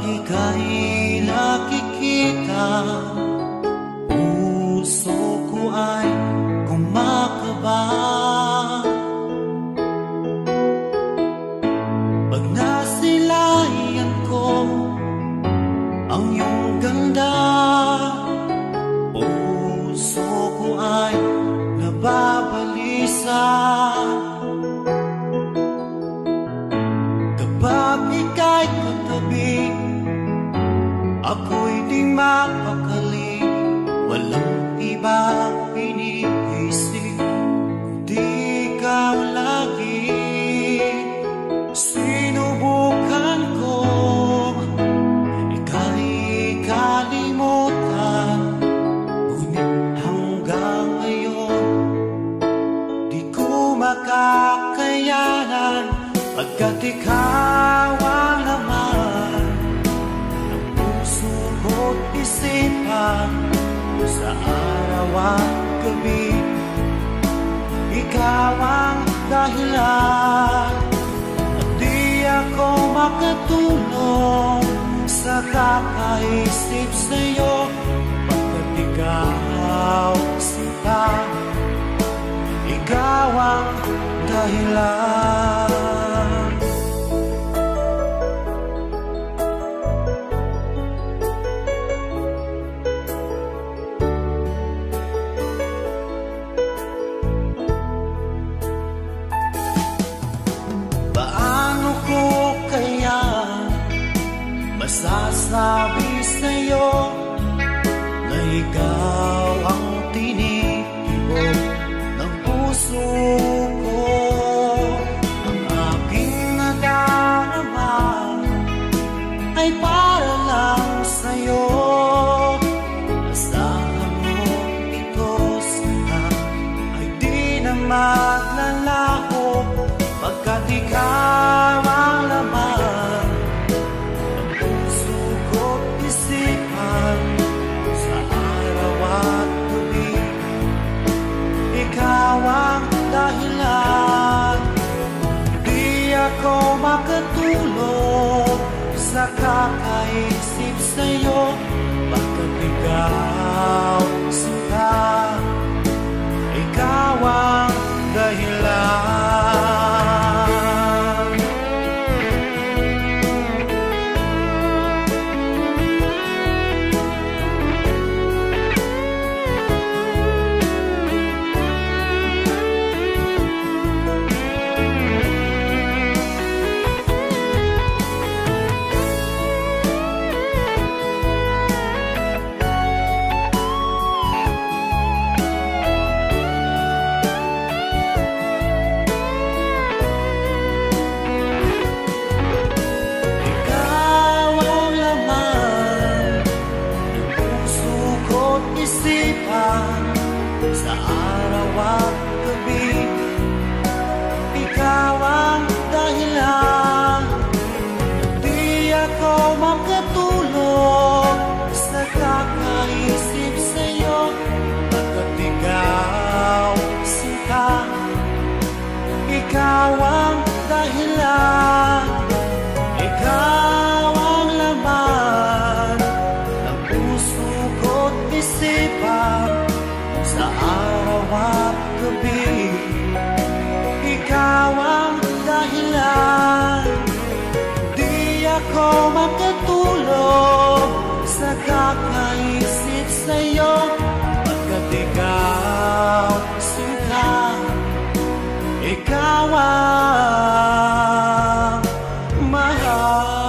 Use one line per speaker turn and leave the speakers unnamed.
ika'y nakikita, puso ko ay kumakaba. Pag nasilayan ko ang iyong ganda, puso ko ay nababalisa. Kapag ika'y katabi, ako'y di mapakali. Walang ibang iniisip kundi ikaw lagi. Sinubukan ko ika'y kalimutan, ngunit hanggang ngayon di ko makakayanan. Pagkat ikaw ang laman ng puso ko't isipan, sa araw at gabi ikaw ang dahilan. At di ako makatulog sa kakaisip sa'yo, pagkat ikaw sinta, ikaw ang dahilan. Masasabi sa'yo na ikaw ang tinitibok ng puso ko. Ang aking nadarama ay para lang sa'yo. Asahan mo ito sana ay di na maglalaho, pagkat ikaw ang laman sa araw at gabi. Ikaw ang dahilan. Di ako makatulog sa kakaisip sa'yo, pagkat ikaw sinta, ikaw ang dahilan. Sa araw at gabi, ikaw ang dahilan. Di ako makatulog sa kakaisip sa'yo, pagkat ikaw sinta, ikaw ang dahilan. Ikaw ang laman ng puso ko't isipan, sa araw at gabi. Ikaw ang dahilan. Di ako makatulog sa kakaisip sa'yo, pagkat ikaw sinta, ikaw ang mahal.